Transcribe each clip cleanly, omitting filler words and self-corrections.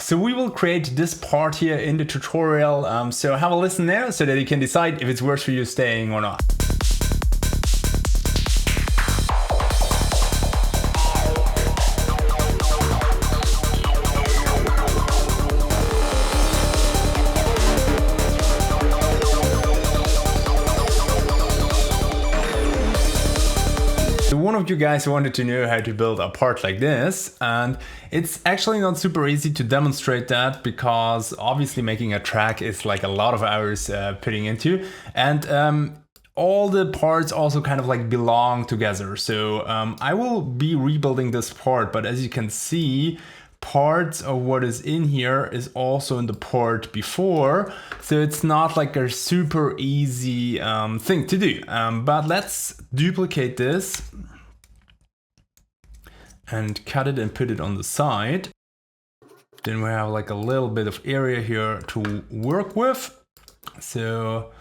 So we will create this part here in the tutorial. So have a listen there so that you can decide if it's worth for you staying or not. One of you guys wanted to know how to build a part like this, and it's actually not super easy to demonstrate that because obviously making a track is like a lot of hours putting into, and all the parts also kind of like belong together. So I will be rebuilding this part, but as you can see, parts of what is in here is also in the part before, so it's not like a super easy thing to do. But let's duplicate this and cut it and put it on the side. Then we have like a little bit of area here to work with. So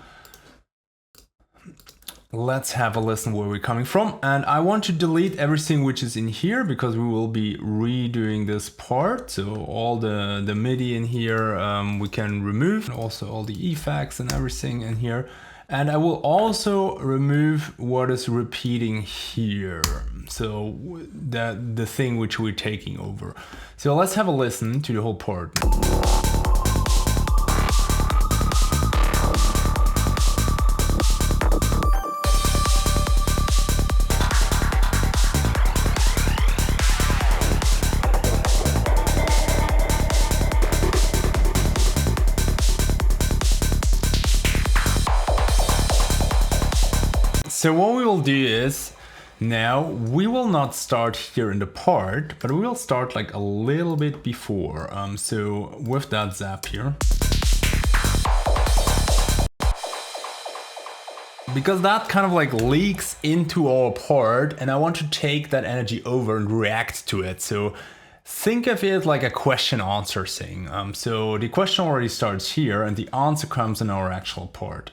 let's have a listen where we're coming from. And I want to delete everything which is in here because we will be redoing this part. So all the MIDI in here we can remove, and also all the effects and everything in here. And I will also remove what is repeating here. So the thing which we're taking over. So let's have a listen to the whole part. So what we will do is, now we will not start here in the part, but we will start like a little bit before. So with that zap here. Because that kind of like leaks into our part, and I want to take that energy over and react to it. So think of it like a question answer thing. So the question already starts here and the answer comes in our actual part.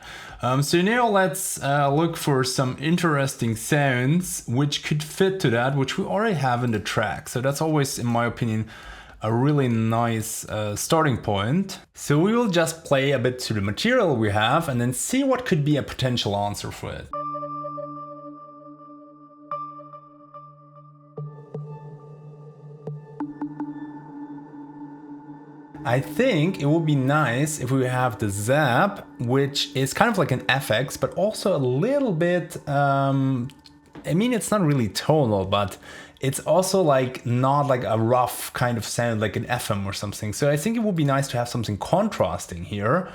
So now let's look for some interesting sounds which could fit to that, which we already have in the track. So that's always, in my opinion, a really nice starting point. So we will just play a bit to the material we have and then see what could be a potential answer for it. I think it would be nice if we have the zap, which is kind of like an FX, but also a little bit, I mean, it's not really tonal, but it's also like not like a rough kind of sound like an FM or something. So I think it would be nice to have something contrasting here.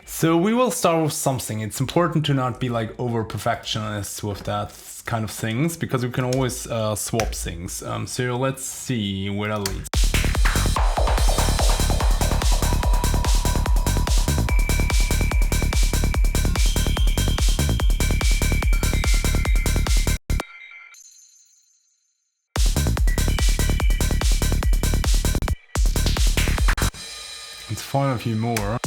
So we will start with something. It's important to not be like over perfectionist with that kind of things, because we can always swap things. So let's see where that leads. Let's find a few more.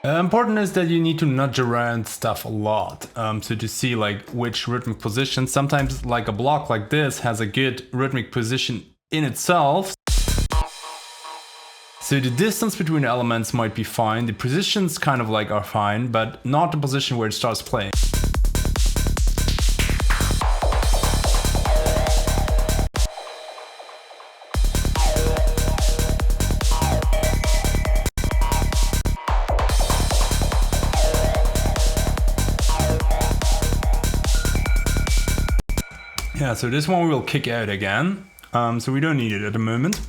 Important is that you need to nudge around stuff a lot, so to see like which rhythmic position. Sometimes like a block like this has a good rhythmic position in itself. So the distance between the elements might be fine, the positions kind of like are fine, but not the position where it starts playing. Yeah, so this one we will kick out again. So we don't need it at the moment.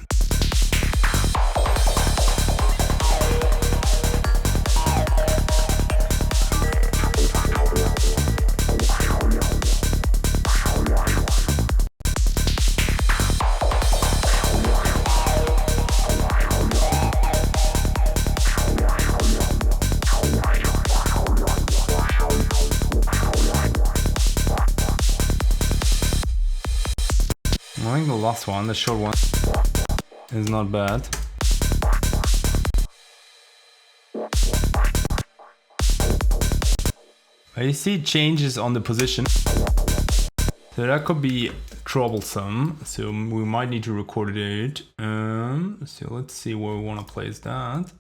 I think the last one, the short one, is not bad. You see it changes on the position. So that could be troublesome. So we might need to record it out. So let's see where we want to place that.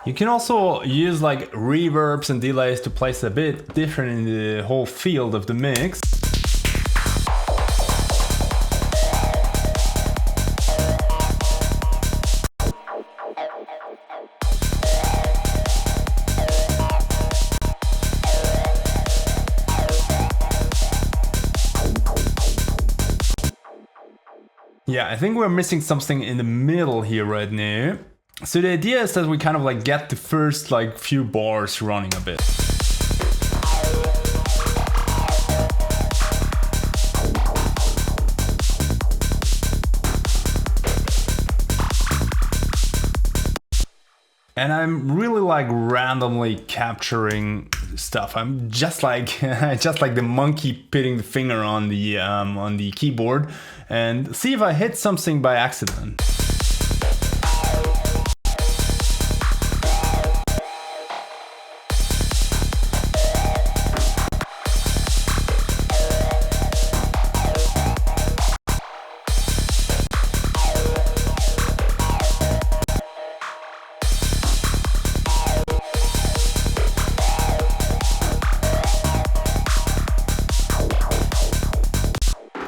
You can also use like reverbs and delays to place a bit different in the whole field of the mix. Yeah, I think we're missing something in the middle here right now. So the idea is that we kind of like get the first like few bars running a bit. And I'm really like randomly capturing stuff. I'm just like the monkey putting the finger on the keyboard and see if I hit something by accident.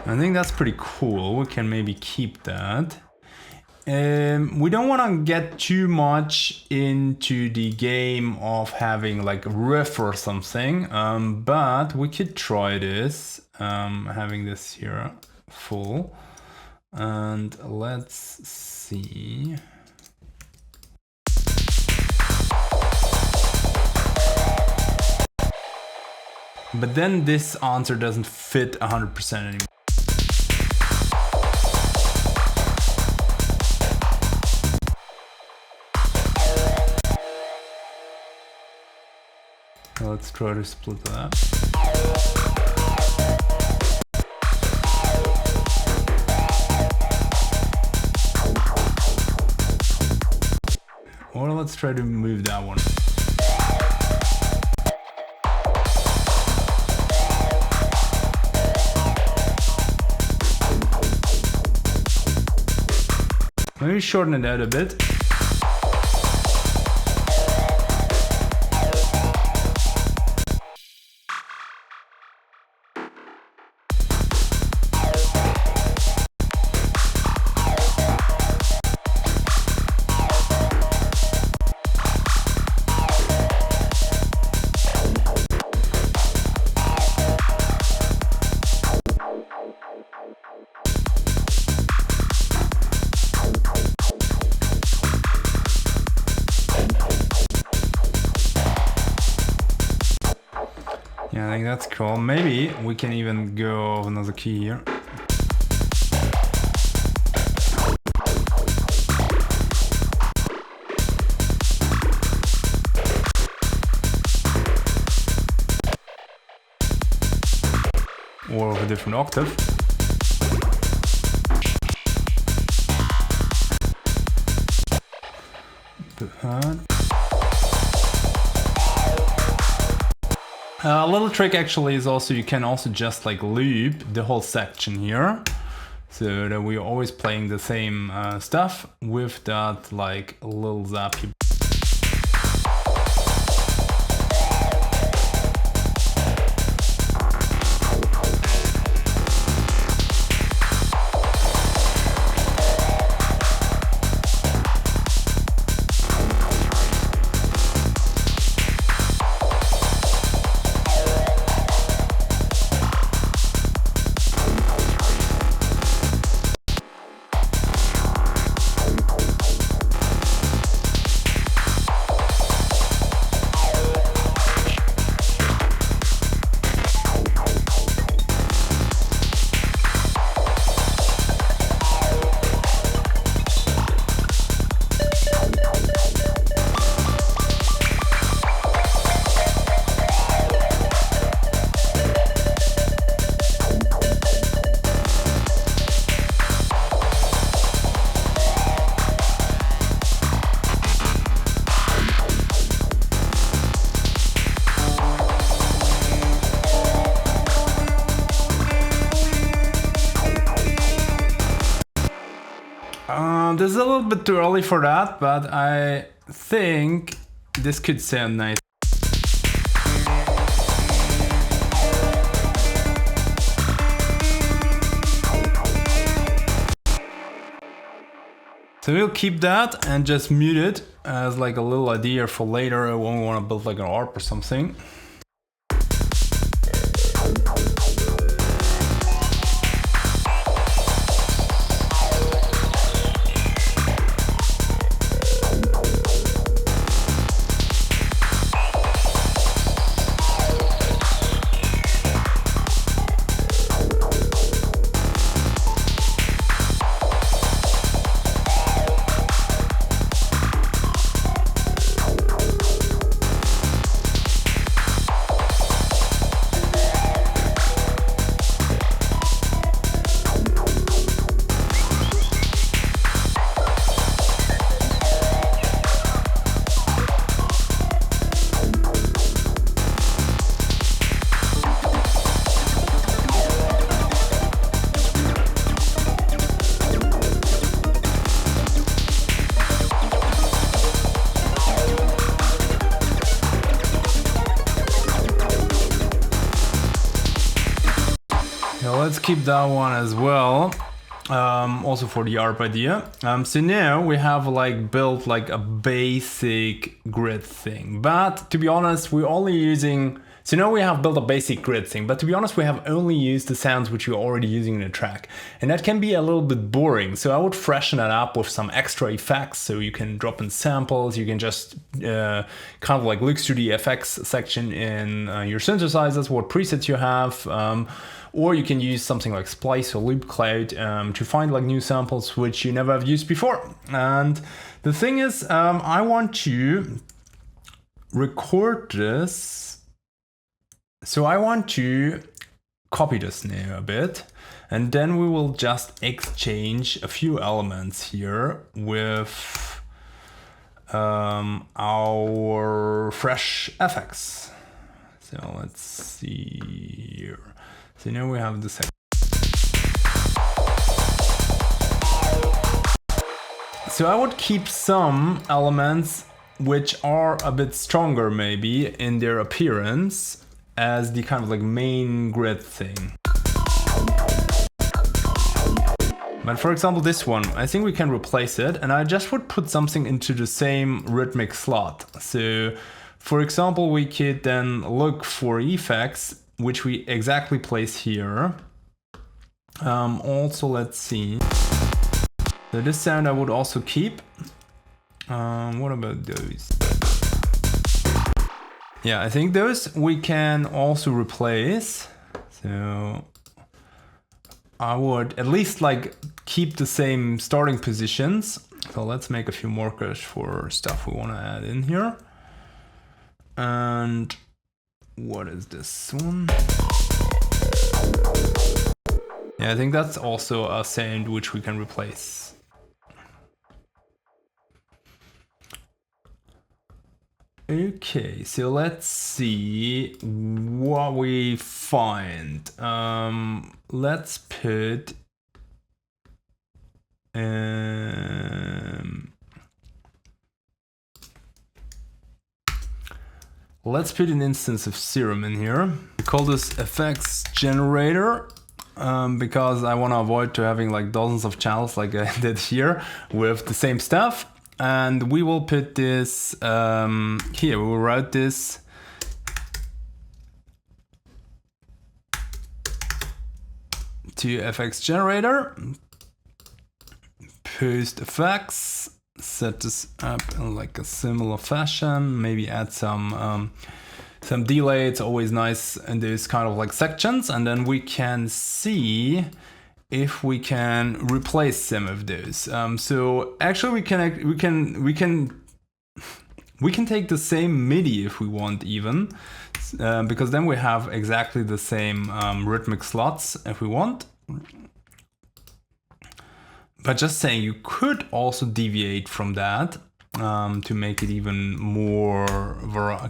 I think that's pretty cool. We can maybe keep that. We don't want to get too much into the game of having like a riff or something, but we could try this, having this here full. And let's see. But then this answer doesn't fit 100% anymore. Let's try to split that. Or let's try to move that one. Maybe shorten it out a bit. Yeah, I think that's cool. Maybe we can even go another key here. Or of a different octave. A little trick actually is also you can also just like loop the whole section here, so that we're always playing the same stuff with that like little zap here. This is a little bit too early for that, but I think this could sound nice. So we'll keep that and just mute it as like a little idea for later when we want to build like an ARP or something. Let's keep that one as well, also for the ARP idea. So now we have like built like a basic grid thing, but to be honest, we're only using, so now we have built a basic grid thing, but to be honest, we have only used the sounds which we're already using in the track. And that can be a little bit boring. So I would freshen that up with some extra effects. So you can drop in samples, you can just kind of like look through the effects section in your synthesizers, what presets you have. Or you can use something like Splice or Loop Cloud to find like new samples which you never have used before. And the thing is, I want to record this. So I want to copy this now a bit, and then we will just exchange a few elements here with our fresh effects. So let's see here. So now we have the second. So I would keep some elements which are a bit stronger maybe in their appearance as the kind of like main grid thing. But for example, this one, I think we can replace it, and I just would put something into the same rhythmic slot. So for example, we could then look for effects which we exactly place here. Also, let's see. So this sound I would also keep. What about those? Yeah, I think those we can also replace. So I would at least like keep the same starting positions. So let's make a few markers for stuff we want to add in here. And what is this one? Yeah, I think that's also a sound which we can replace. Okay, so let's see what we find. Let's put let's put an instance of Serum in here. We call this effects generator because I want to avoid to having like dozens of channels like I did here with the same stuff. And we will put this here. We will route this to FX generator, post effects, set this up in like a similar fashion, maybe add some delay. It's always nice in these kind of like sections, and then we can see if we can replace some of those. So actually we can take the same MIDI if we want even, because then we have exactly the same rhythmic slots if we want. But just saying, you could also deviate from that to make it even more,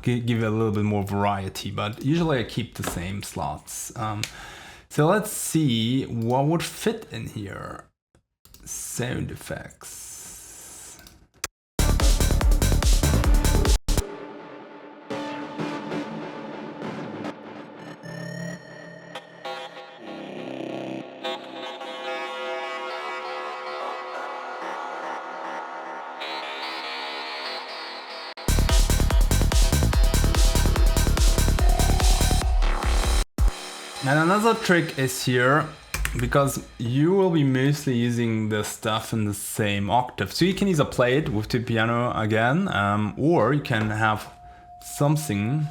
give it a little bit more variety, but usually I keep the same slots. So let's see what would fit in here. Sound effects. And another trick is here, because you will be mostly using the stuff in the same octave. So you can either play it with the piano again, or you can have something.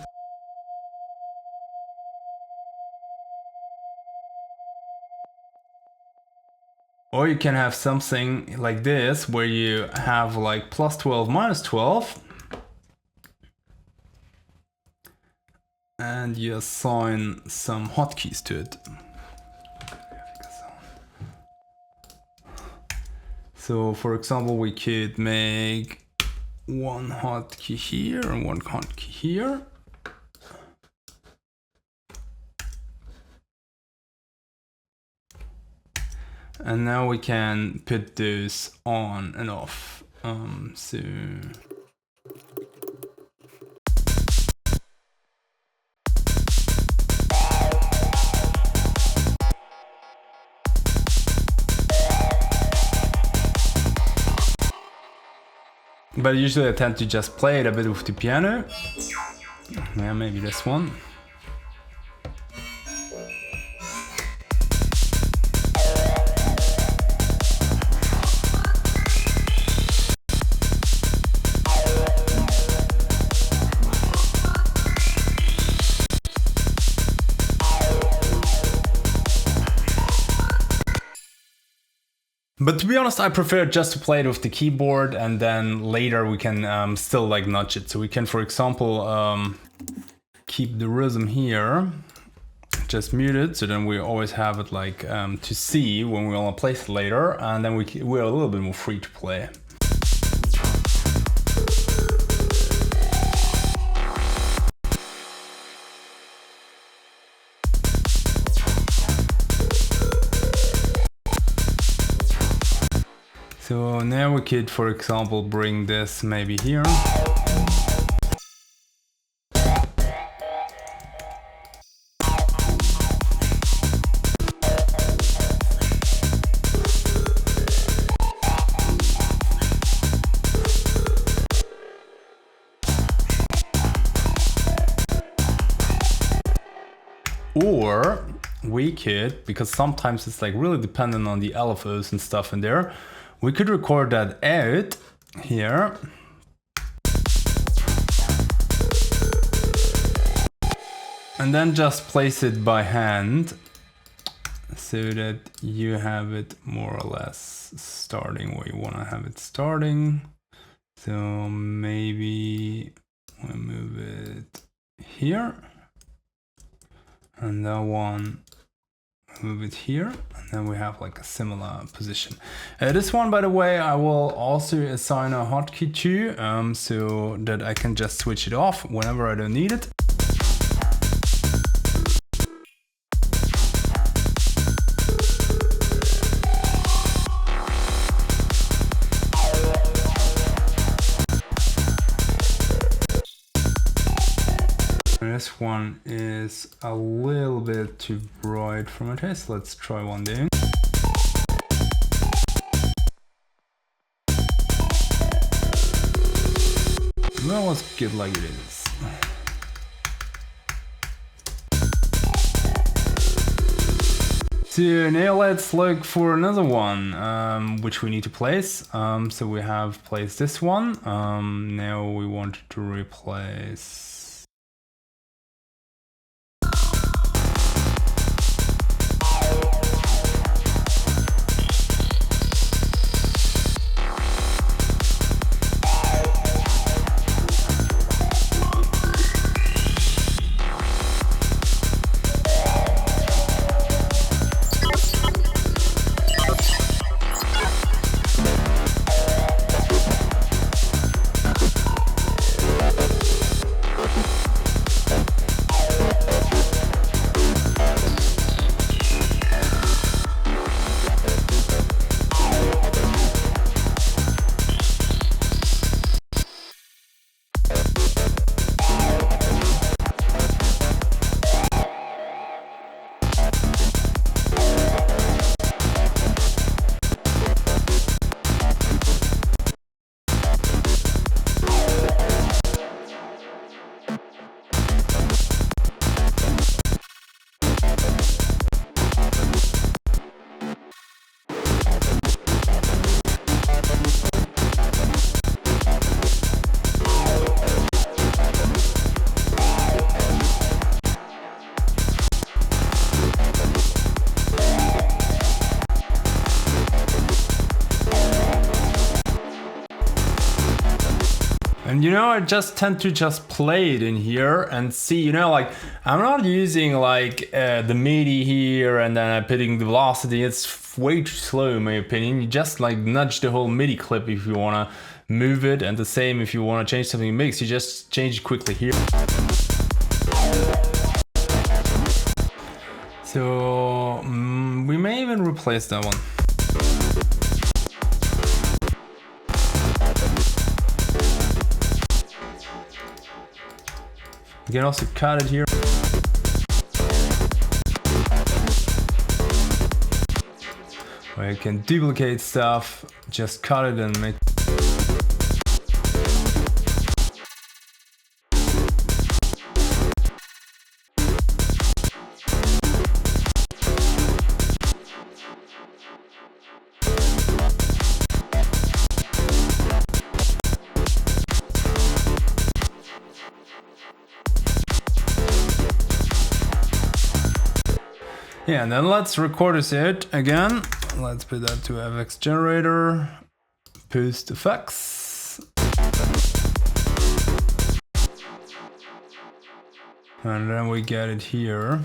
Or you can have something like this, where you have like +12, -12. And you assign some hotkeys to it. So for example, we could make one hotkey here and one hotkey here. And now we can put those on and off. But usually I tend to just play it a bit with the piano. Yeah, maybe this one. But to be honest, I prefer just to play it with the keyboard, and then later we can still like nudge it. So we can, for example, keep the rhythm here, just muted, so then we always have it like to see when we want to place it later, and then we're a little bit more free to play. So now we could, for example, bring this maybe here. Or we could, because sometimes it's like really dependent on the LFOs and stuff in there, we could record that out here. And then just place it by hand so that you have it more or less starting where you want to have it starting. So maybe we move it here. And that one, move it here, and then we have like a similar position. This one, by the way, I will also assign a hotkey to, so that I can just switch it off whenever I don't need it. This one is a little bit too bright for my taste. Let's try one day. That was good like it is. So now let's look for another one, which we need to place. So we have placed this one. Now we want to replace. know, I just tend to just play it in here and see, you know, like I'm not using like the MIDI here and then I'm putting the velocity. It's way too slow in my opinion. You just like nudge the whole MIDI clip if you want to move it, and the same if you want to change something in mix, you just change it quickly here. So we may even replace that one. You can also cut it here. Or you can duplicate stuff, just cut it and make. Yeah, and then let's record this it again. Let's put that to FX generator, post effects. And then we get it here.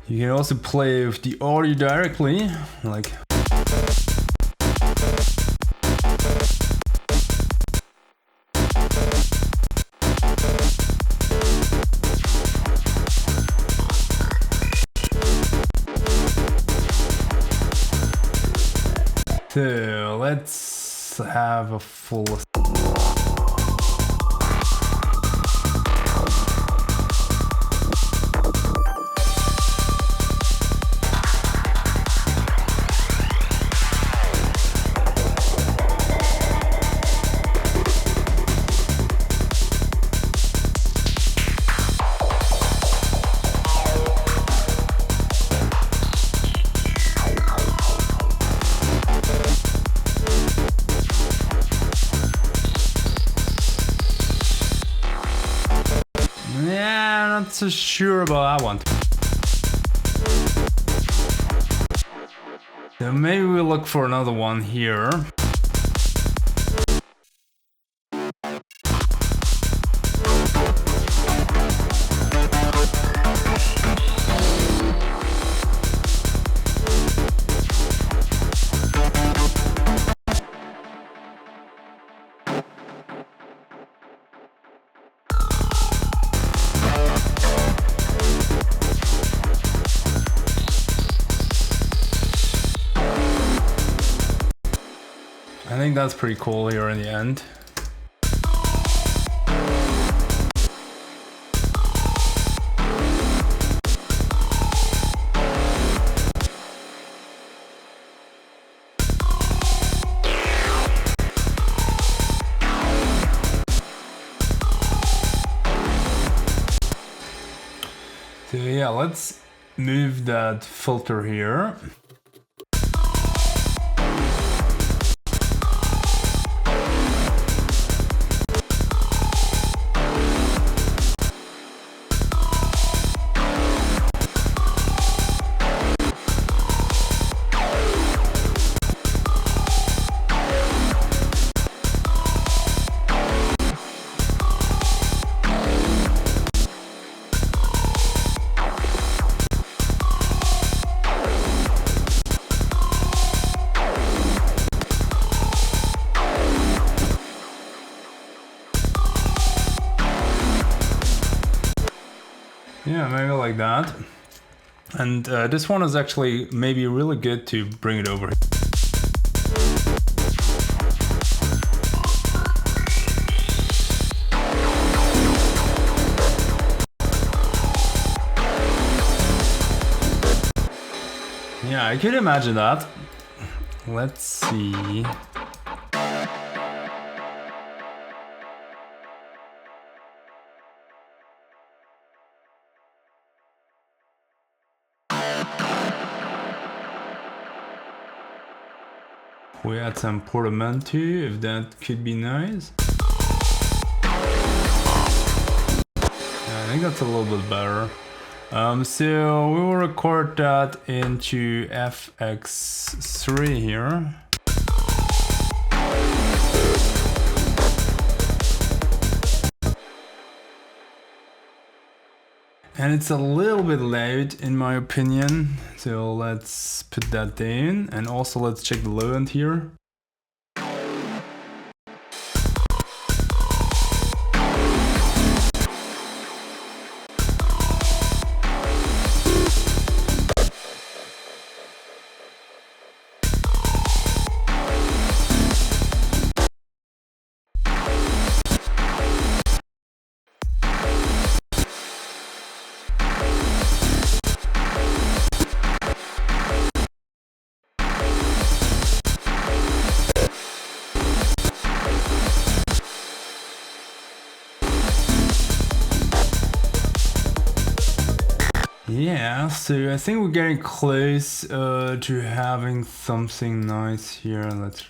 You can also play with the audio directly, like. So let's have a full. Not so sure about that one. So maybe we'll look for another one here. I think that's pretty cool here in the end. So yeah, let's move that filter here. Yeah, maybe like that. And this one is actually maybe really good to bring it over here. Yeah, I could imagine that. Let's see. We add some portamento, if that could be nice. Yeah, I think that's a little bit better. So we will record that into FX3 here. And it's a little bit loud in my opinion. So let's put that down. And also let's check the low end here. Yeah, so I think we're getting close to having something nice here. Let's.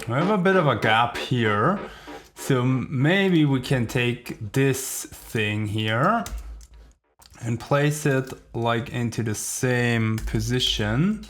We have a bit of a gap here, so maybe we can take this thing here and place it like into the same position.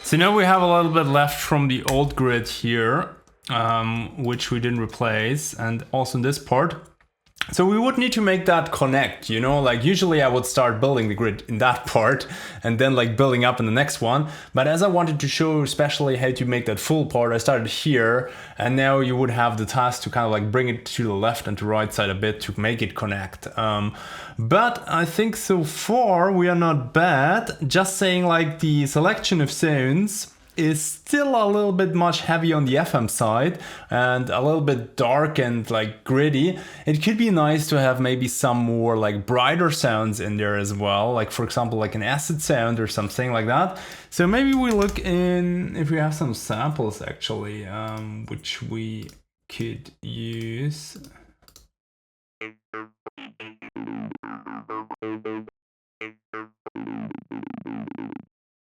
So now we have a little bit left from the old grid here, which we didn't replace, and also in this part. So we would need to make that connect, you know, like usually I would start building the grid in that part and then like building up in the next one. But as I wanted to show especially how to make that full part, I started here, and now you would have the task to kind of like bring it to the left and to right side a bit to make it connect. But I think so far we are not bad. Just saying like the selection of sounds is still a little bit much heavy on the FM side and a little bit dark and like gritty. It could be nice to have maybe some more like brighter sounds in there as well, like for example like an acid sound or something like that. So maybe we look in if we have some samples actually, which we could use.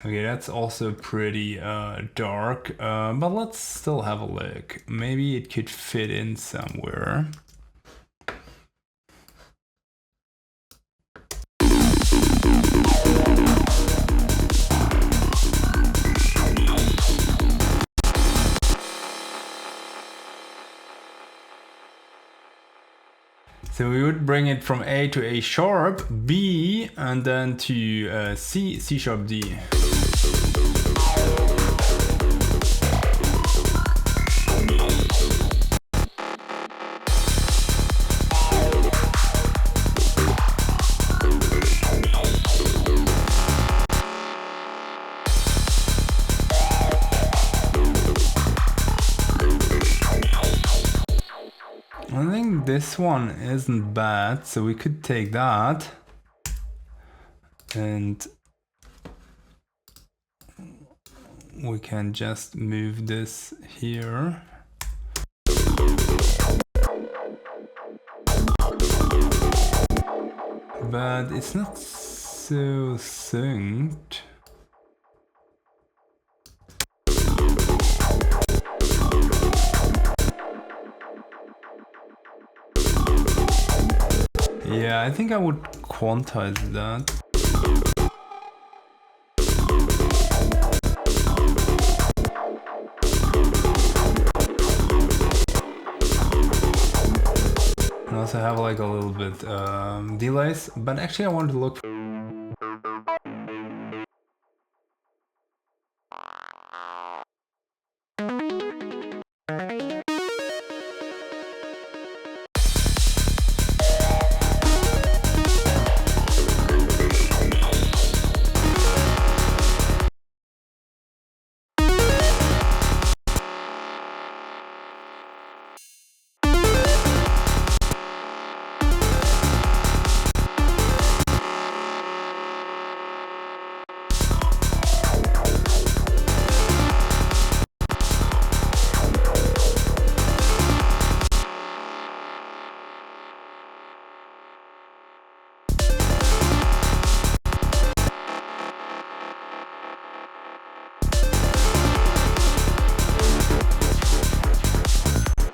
Okay, that's also pretty dark, but let's still have a look. Maybe it could fit in somewhere. So we would bring it from A to A sharp, B, and then to C, C sharp, D. this one isn't bad, so we could take that and we can just move this here. But it's not so synced. Yeah, I think I would quantize that. And also have like a little bit delays, but actually I want to look.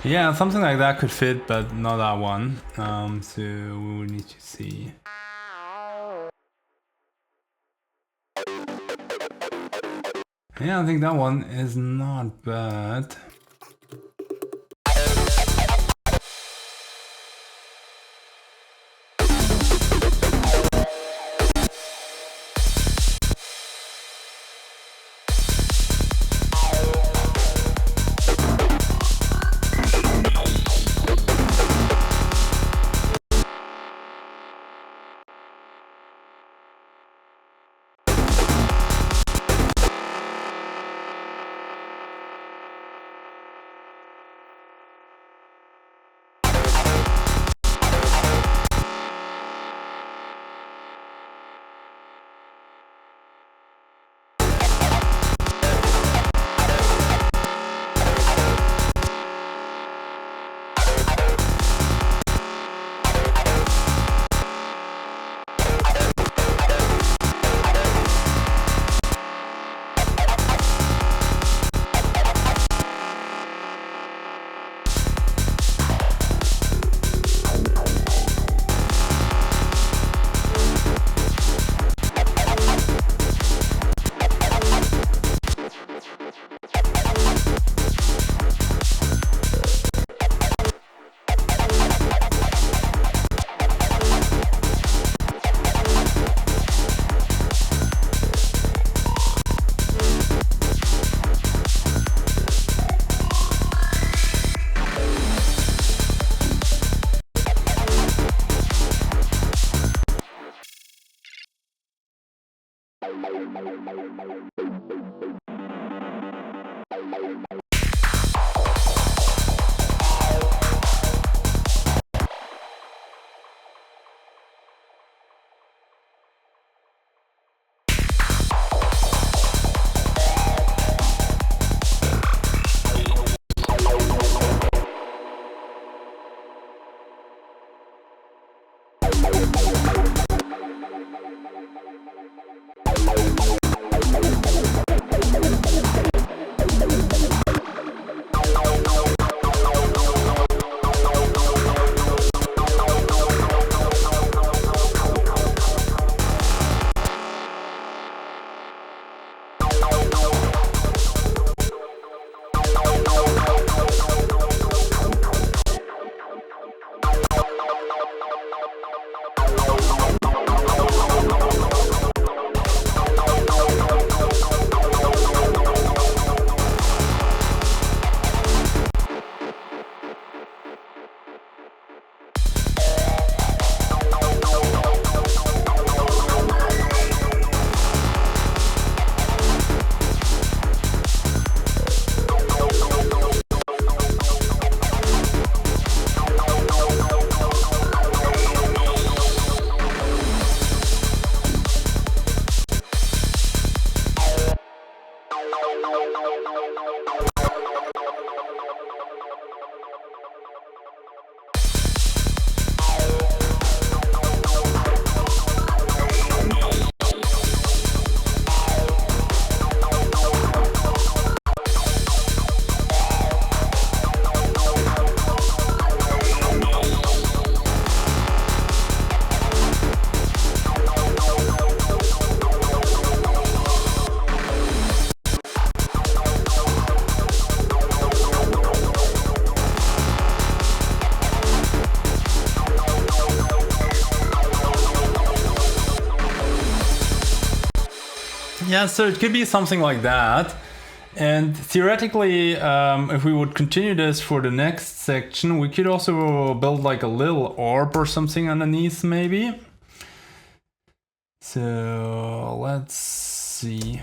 Yeah, something like that could fit, but not that one. So we will need to see. Yeah, I think that one is not bad. Yeah, so it could be something like that. And theoretically, if we would continue this for the next section, we could also build like a little ARP or something underneath maybe. So let's see.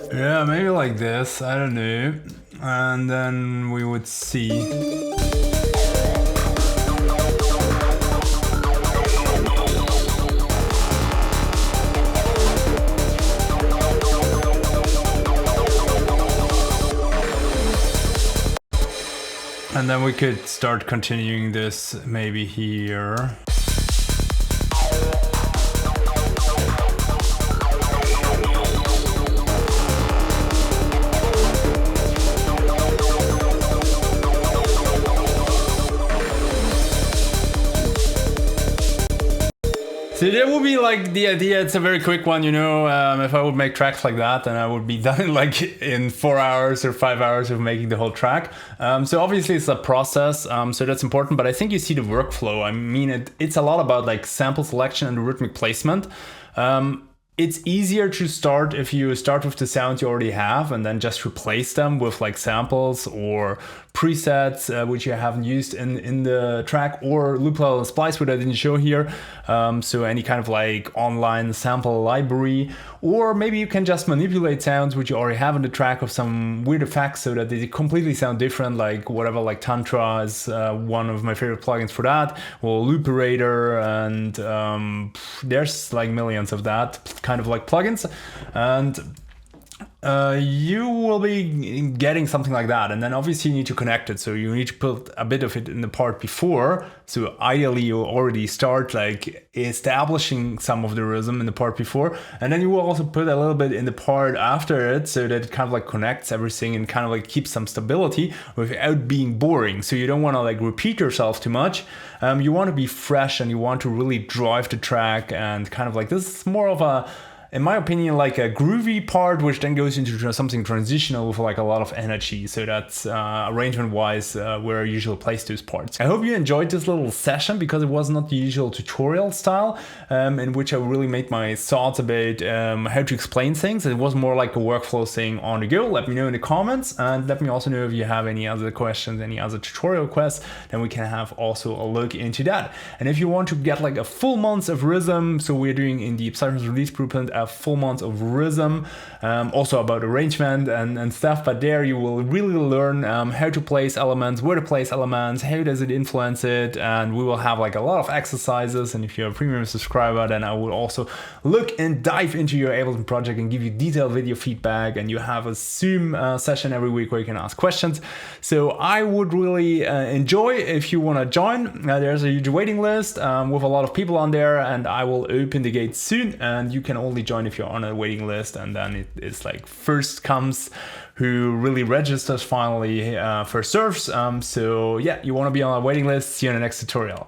Yeah, maybe like this, I don't know. And then we would see. And then we could start continuing this maybe here. So that would be like the idea. It's a very quick one, you know. If I would make tracks like that, then I would be done like in 4 hours or 5 hours of making the whole track. So obviously it's a process, so that's important. But I think you see the workflow. I mean, it's a lot about like sample selection and rhythmic placement. It's easier to start if you start with the sounds you already have and then just replace them with like samples or presets which you haven't used in the track, or loop level and splice, which I didn't show here. So any kind of like online sample library, or maybe you can just manipulate sounds which you already have in the track of some weird effects so that they completely sound different, like whatever, like Tantra is one of my favorite plugins for that, or Looperator, and there's like millions of that kind of like plugins, and you will be getting something like that. And then obviously you need to connect it, so you need to put a bit of it in the part before. So ideally you already start like establishing some of the rhythm in the part before, and then you will also put a little bit in the part after it, so that it kind of like connects everything and kind of like keeps some stability without being boring. So you don't want to like repeat yourself too much. You want to be fresh and you want to really drive the track, and kind of like this is more of a, in my opinion, like a groovy part, which then goes into something transitional with like a lot of energy. So that's arrangement wise where I usually place those parts. I hope you enjoyed this little session, because it was not the usual tutorial style in which I really made my thoughts about how to explain things. It was more like a workflow thing on the go. Let me know in the comments, and let me also know if you have any other questions, any other tutorial requests, then we can have also a look into that. And if you want to get like a full month of rhythm, so we're doing in the Psytrance release blueprint a full month of rhythm, also about arrangement and stuff. But there you will really learn how to place elements, where to place elements, how does it influence it, and we will have like a lot of exercises. And if you're a premium subscriber, then I will also look and dive into your Ableton project and give you detailed video feedback, and you have a Zoom session every week where you can ask questions. So I would really enjoy if you want to join. There's a huge waiting list with a lot of people on there, and I will open the gate soon, and you can only join if you're on a waiting list, and then it's like first comes who really registers finally first serves. So yeah, you want to be on a waiting list. See you in the next tutorial.